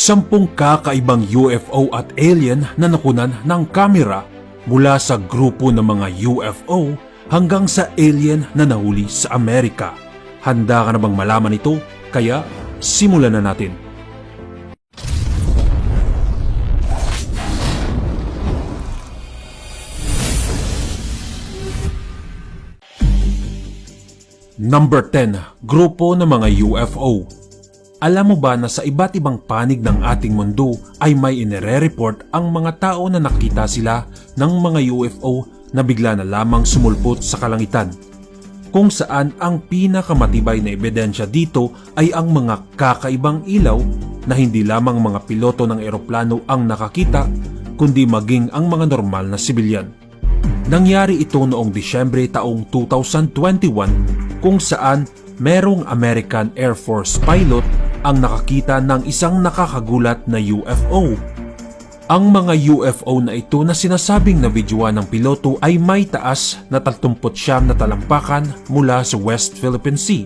10 kakaibang UFO at alien na nakunan ng kamera mula sa grupo ng mga UFO hanggang sa alien na nahuli sa Amerika. Handa ka na bang malaman ito? Kaya simulan na natin. Number 10. Grupo ng mga UFO. Alam mo ba na sa iba't ibang panig ng ating mundo ay may inire-report ang mga tao na nakita sila ng mga UFO na bigla na lamang sumulpot sa kalangitan, kung saan ang pinakamatibay na ebidensya dito ay ang mga kakaibang ilaw na hindi lamang mga piloto ng eroplano ang nakakita, kundi maging ang mga normal na sibilyan. Nangyari ito noong Disyembre taong 2021 kung saan merong American Air Force pilot ang nakakita ng isang nakakagulat na UFO. Ang mga UFO na ito na sinasabing na videoan ng piloto ay may taas na 39 na talampakan mula sa West Philippine Sea.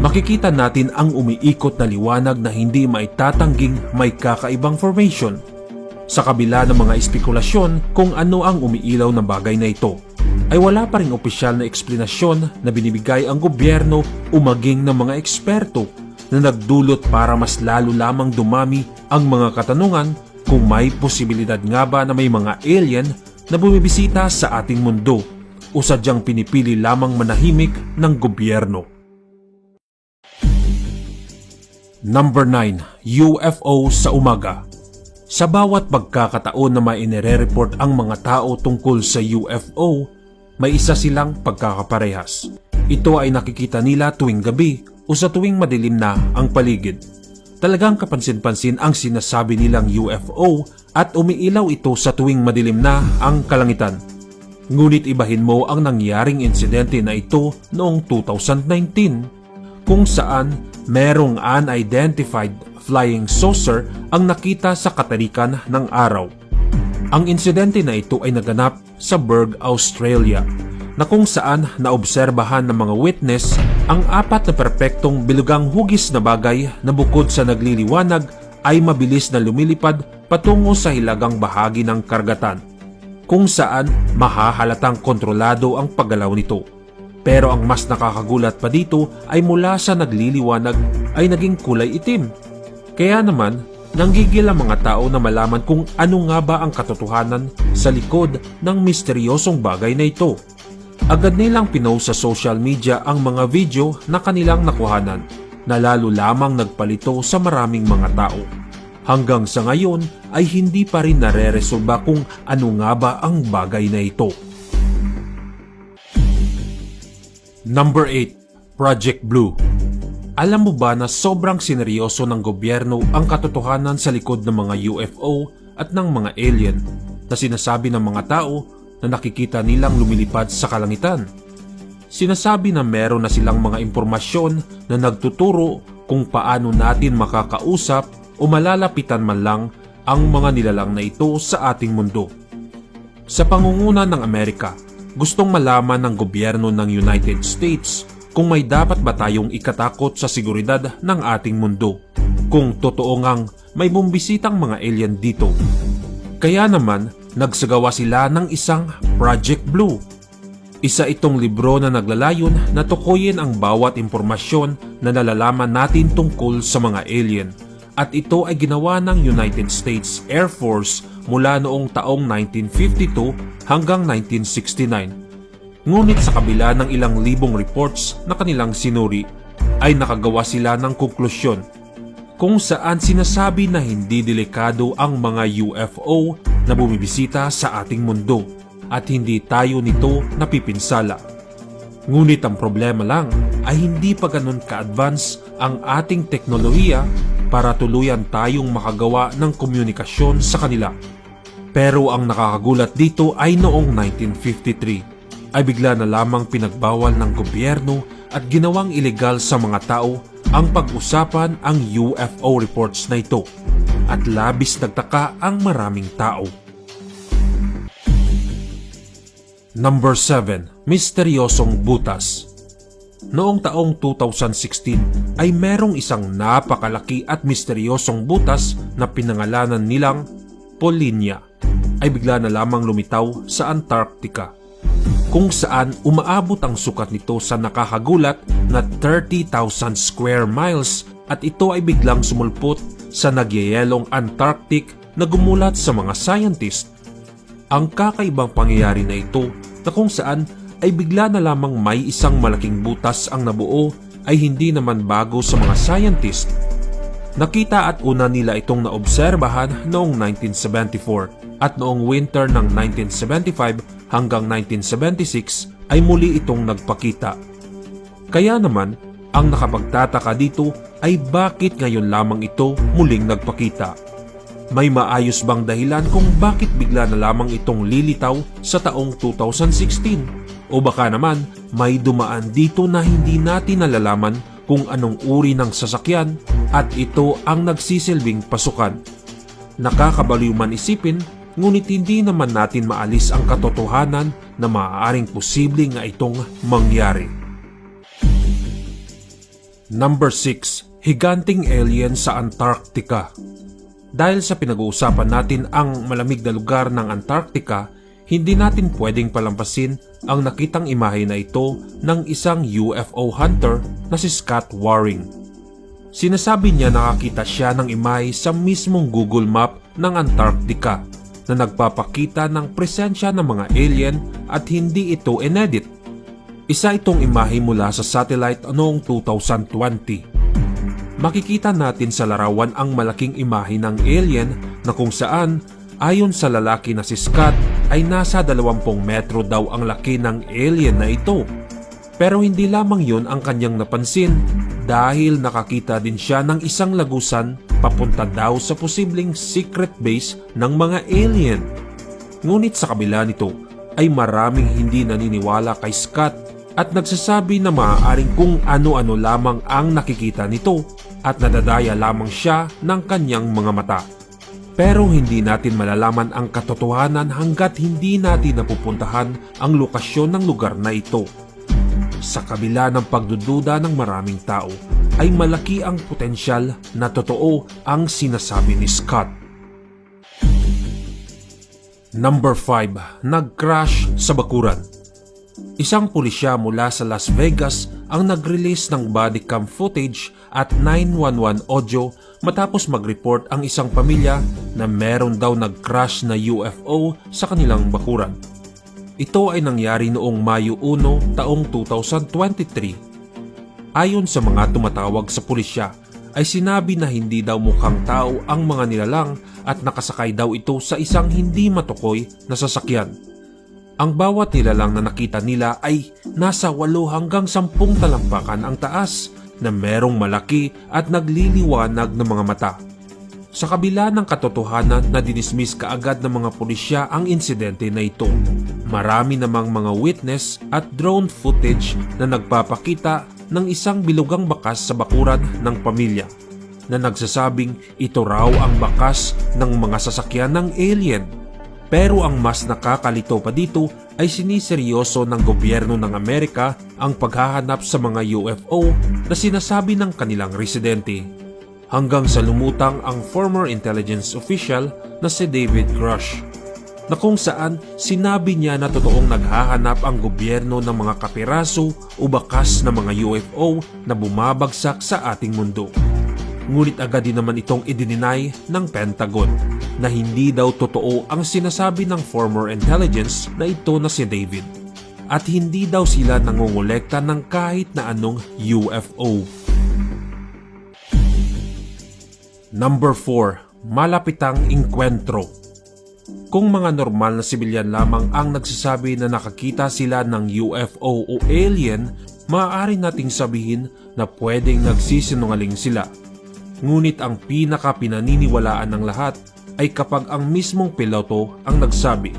Makikita natin ang umiikot na liwanag na hindi maitatangging may kakaibang formation. Sa kabila ng mga espekulasyon kung ano ang umiilaw na bagay na ito, ay wala pa ring opisyal na eksplanasyon na binibigay ang gobyerno o maging ng mga eksperto na nagdulot para mas lalo lamang dumami ang mga katanungan kung may posibilidad nga ba na may mga alien na bumibisita sa ating mundo o sadyang pinipili lamang manahimik ng gobyerno. Number 9. UFO sa umaga. Sa bawat pagkakataon na may inire-report ang mga tao tungkol sa UFO, may isa silang pagkakaparehas. Ito ay nakikita nila tuwing gabi o sa tuwing madilim na ang paligid. Talagang kapansin-pansin ang sinasabi nilang UFO at umiilaw ito sa tuwing madilim na ang kalangitan. Ngunit ibahin mo ang nangyaring insidente na ito noong 2019 kung saan merong unidentified flying saucer ang nakita sa katarikan ng araw. Ang insidente na ito ay naganap sa Berg, Australia, na kung saan naobserbahan ng mga witness ang 4 na perpektong bilugang hugis na bagay na bukod sa nagliliwanag ay mabilis na lumilipad patungo sa hilagang bahagi ng karagatan, kung saan mahahalatang kontrolado ang paggalaw nito. Pero ang mas nakakagulat pa dito ay mula sa nagliliwanag ay naging kulay itim. Kaya naman, nanggigil ang mga tao na malaman kung ano nga ba ang katotohanan sa likod ng misteryosong bagay na ito. Agad nilang pinost sa social media ang mga video na kanilang nakuhanan na lalo lamang nagpalito sa maraming mga tao. Hanggang sa ngayon ay hindi pa rin nare-resolba kung ano nga ba ang bagay na ito. Number 8. Project Blue. Alam mo ba na sobrang sineryoso ng gobyerno ang katotohanan sa likod ng mga UFO at ng mga alien na sinasabi ng mga tao na nakikita nilang lumilipad sa kalangitan? Sinasabi na meron na silang mga impormasyon na nagtuturo kung paano natin makakausap o malalapitan man lang ang mga nilalang na ito sa ating mundo. Sa pangunguna ng Amerika, gustong malaman ng gobyerno ng United States kung may dapat ba tayong ikatakot sa seguridad ng ating mundo, kung totoo ngang may bumbisitang mga alien dito. Kaya naman, nagsagawa sila ng isang Project Blue. Isa itong libro na naglalayon na tukuyin ang bawat impormasyon na nalalaman natin tungkol sa mga alien, at ito ay ginawa ng United States Air Force mula noong taong 1952 hanggang 1969. Ngunit sa kabila ng ilang libong reports na kanilang sinuri, ay nakagawa sila ng konklusyon kung saan sinasabi na hindi delikado ang mga UFO na bumibisita sa ating mundo at hindi tayo nito napipinsala. Ngunit ang problema lang ay hindi pa ganun ka-advance ang ating teknolohiya para tuluyan tayong makagawa ng komunikasyon sa kanila. Pero ang nakakagulat dito ay noong 1953 ay bigla na lamang pinagbawal ng gobyerno at ginawang ilegal sa mga tao ang pag-usapan ang UFO reports na ito, at labis nagtaka ang maraming tao. Number 7. Misteryosong butas. Noong taong 2016 ay merong isang napakalaki at misteryosong butas na pinangalanan nilang Polinia ay bigla na lamang lumitaw sa Antarctica, kung saan umaabot ang sukat nito sa nakakagulat na 30,000 square miles at ito ay biglang sumulpot sa nagyayelong Antarctic na gumulat sa mga scientist. Ang kakaibang pangyayari na ito na kung saan ay bigla na lamang may isang malaking butas ang nabuo ay hindi naman bago sa mga scientist. Nakita at una nila itong naobserbahan noong 1974 at noong winter ng 1975 hanggang 1976 ay muli itong nagpakita. Kaya naman, ang nakapagtataka dito ay bakit ngayon lamang ito muling nagpakita. May maayos bang dahilan kung bakit bigla na lamang itong lilitaw sa taong 2016? O baka naman may dumaan dito na hindi natin nalalaman kung anong uri ng sasakyan at ito ang nagsisilbing pasukan. Nakakabaliw man isipin, ngunit hindi naman natin maalis ang katotohanan na maaaring posible nga itong mangyari. Number 6. Higanting alien sa Antarctica. Dahil sa pinag-uusapan natin ang malamig na lugar ng Antarctica, hindi natin pwedeng palampasin ang nakitang imahe na ito ng isang UFO hunter na si Scott Waring. Sinasabi niya nakakita siya ng imahe sa mismong Google Map ng Antarctica na nagpapakita ng presensya ng mga alien at hindi ito inedit. Isa itong imahe mula sa satellite noong 2020. Makikita natin sa larawan ang malaking imahe ng alien na kung saan ayon sa lalaki na si Scott ay nasa 20 metro daw ang laki ng alien na ito. Pero hindi lamang yun ang kanyang napansin dahil nakakita din siya ng isang lagusan papunta daw sa posibleng secret base ng mga alien. Ngunit sa kabila nito ay maraming hindi naniniwala kay Scott at nagsasabi na maaaring kung ano-ano lamang ang nakikita nito at nadadaya lamang siya ng kanyang mga mata. Pero hindi natin malalaman ang katotohanan hanggat hindi natin napupuntahan ang lokasyon ng lugar na ito. Sa kabila ng pagdududa ng maraming tao, ay malaki ang potensyal na totoo ang sinasabi ni Scott. Number 5. Nag-crash sa bakuran. Isang pulisya mula sa Las Vegas ang nag-release ng body cam footage at 911 audio matapos mag-report ang isang pamilya na meron daw nag-crash na UFO sa kanilang bakuran. Ito ay nangyari noong Mayo 1 taong 2023. Ayon sa mga tumatawag sa pulisya, ay sinabi na hindi daw mukhang tao ang mga nilalang at nakasakay daw ito sa isang hindi matukoy na sasakyan. Ang bawat nilalang na nakita nila ay nasa 8 hanggang 10 talampakan ang taas na merong malaki at nagliliwanag ng mga mata. Sa kabila ng katotohanan na dinismiss kaagad ng mga pulisya ang insidente na ito, marami namang mga witness at drone footage na nagpapakita ng isang bilugang bakas sa bakuran ng pamilya na nagsasabing ito raw ang bakas ng mga sasakyan ng alien. Pero ang mas nakakalito pa dito ay siniseryoso ng gobyerno ng Amerika ang paghahanap sa mga UFO na sinasabi ng kanilang residente. Hanggang sa lumutang ang former intelligence official na si David Grush, na kung saan sinabi niya na totoong naghahanap ang gobyerno ng mga kapiraso o bakas na mga UFO na bumabagsak sa ating mundo. Ngunit agad din naman itong idininay ng Pentagon na hindi daw totoo ang sinasabi ng former intelligence na ito na si David at hindi daw sila nangongolekta ng kahit na anong UFO. Number 4. Malapitang inkwentro. Kung mga normal na sibilyan lamang ang nagsasabi na nakakita sila ng UFO o alien, maaari nating sabihin na pwedeng nagsisinungaling sila. Ngunit ang pinaka-pinaniniwalaan ng lahat ay kapag ang mismong piloto ang nagsabi.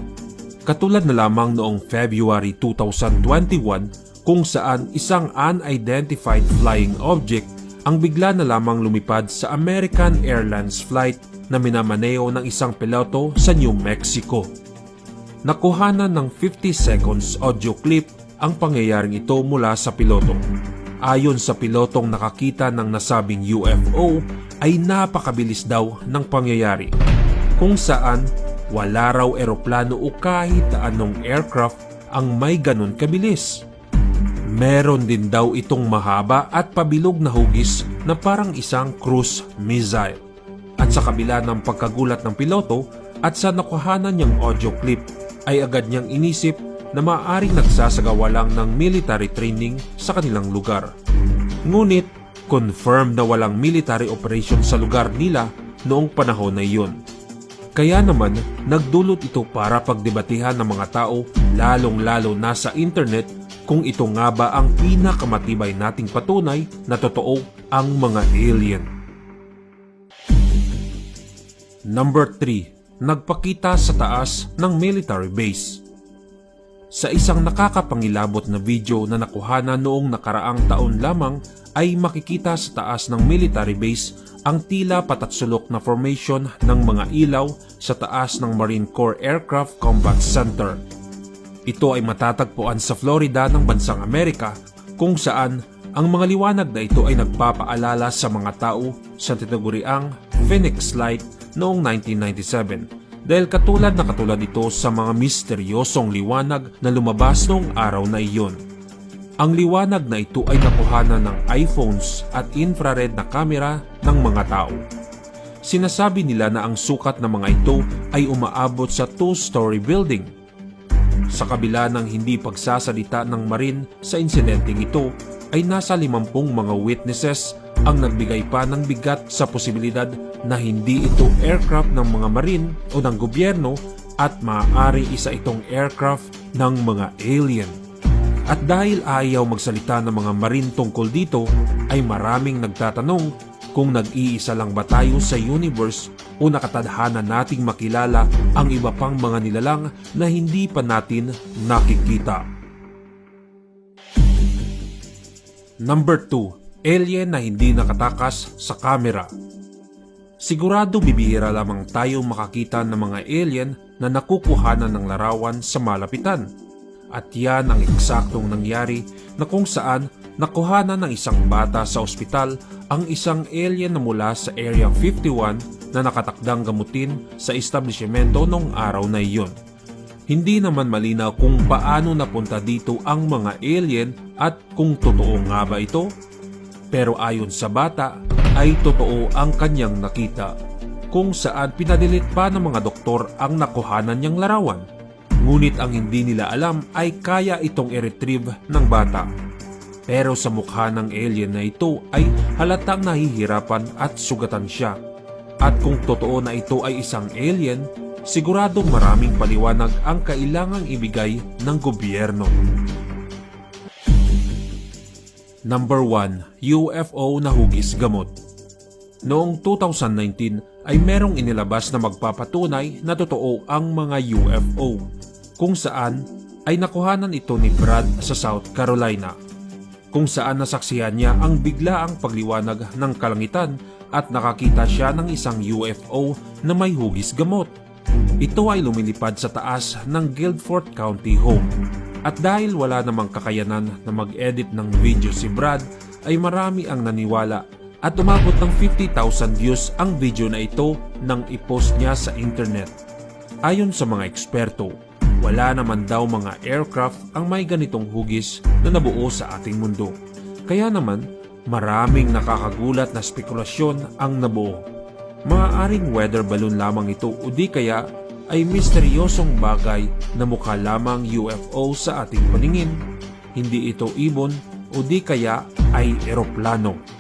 Katulad na lamang noong February 2021 kung saan isang unidentified flying object ang bigla na lamang lumipad sa American Airlines flight na minamaneo ng isang piloto sa New Mexico. Nakuhanan ng 50 seconds audio clip ang pangyayaring ito mula sa piloto. Ayon sa pilotong nakakita ng nasabing UFO ay napakabilis daw ng pangyayari, kung saan wala raw eroplano o kahit anong aircraft ang may ganon kabilis. Meron din daw itong mahaba at pabilog na hugis na parang isang cruise missile. At sa kabila ng pagkagulat ng piloto at sa nakuhanan niyang audio clip ay agad niyang inisip na maaaring nagsasagawa lang ng military training sa kanilang lugar. Ngunit, confirmed na walang military operation sa lugar nila noong panahon na iyon. Kaya naman, nagdulot ito para pagdebatehan ng mga tao, lalong-lalo na sa internet, kung ito nga ba ang pinakamatibay nating patunay na totoo ang mga alien. Number 3. Nagpakita sa taas ng military base. Sa isang nakakapangilabot na video na nakuhanan noong nakaraang taon lamang ay makikita sa taas ng military base ang tila patatsulok na formation ng mga ilaw sa taas ng Marine Corps Aircraft Combat Center. Ito ay matatagpuan sa Florida ng bansang Amerika, kung saan ang mga liwanag na ito ay nagpapaalala sa mga tao sa tinaguriang Phoenix Light noong 1997. Dahil katulad ito sa mga misteryosong liwanag na lumabas noong araw na iyon. Ang liwanag na ito ay nakuhanan ng iPhones at infrared na kamera ng mga tao. Sinasabi nila na ang sukat ng mga ito ay umaabot sa 2-story building. Sa kabila ng hindi pagsasalita ng Marine sa insidenteng ito, ay nasa 50 mga witnesses ang nagbigay pa ng bigat sa posibilidad na hindi ito aircraft ng mga Marine o ng gobyerno at maaari isa itong aircraft ng mga alien. At dahil ayaw magsalita ng mga Marine tungkol dito, ay maraming nagtatanong kung nag-iisa lang ba tayo sa universe o nakatadhana nating makilala ang iba pang mga nilalang na hindi pa natin nakikita. Number 2. Alien na hindi nakatakas sa kamera. Sigurado bibihira lamang tayo makakita ng mga alien na nakukuhanan ng larawan sa malapitan. At yan ang eksaktong nangyari na kung saan nakuhanan ng isang bata sa ospital ang isang alien na mula sa Area 51 na nakatakdang gamutin sa establishmento noong araw na iyon. Hindi naman malinaw kung paano napunta dito ang mga alien at kung totoo nga ba ito. Pero ayon sa bata ay totoo ang kanyang nakita, kung saan pinadilit pa ng mga doktor ang nakuhanan niyang larawan. Ngunit ang hindi nila alam ay kaya itong i-retrieve ng bata. Pero sa mukha ng alien na ito ay halatang nahihirapan at sugatan siya. At kung totoo na ito ay isang alien, siguradong maraming paliwanag ang kailangang ibigay ng gobyerno. Number 1. UFO na hugis gamot. Noong 2019 ay merong inilabas na magpapatunay na totoo ang mga UFO, kung saan ay nakuhanan ito ni Brad sa South Carolina, kung saan nasaksihan niya ang biglaang pagliwanag ng kalangitan at nakakita siya ng isang UFO na may hugis gamot. Ito ay lumilipad sa taas ng Guilford County home. At dahil wala namang kakayanan na mag-edit ng video si Brad, ay marami ang naniwala at umabot ng 50,000 views ang video na ito nang i-post niya sa internet. Ayon sa mga eksperto, wala naman daw mga aircraft ang may ganitong hugis na nabuo sa ating mundo. Kaya naman, maraming nakakagulat na spekulasyon ang nabuo. Maaaring weather balloon lamang ito o di kaya ay misteryosong bagay na mukha lamang UFO sa ating paningin. Hindi ito ibon o di kaya ay eroplano.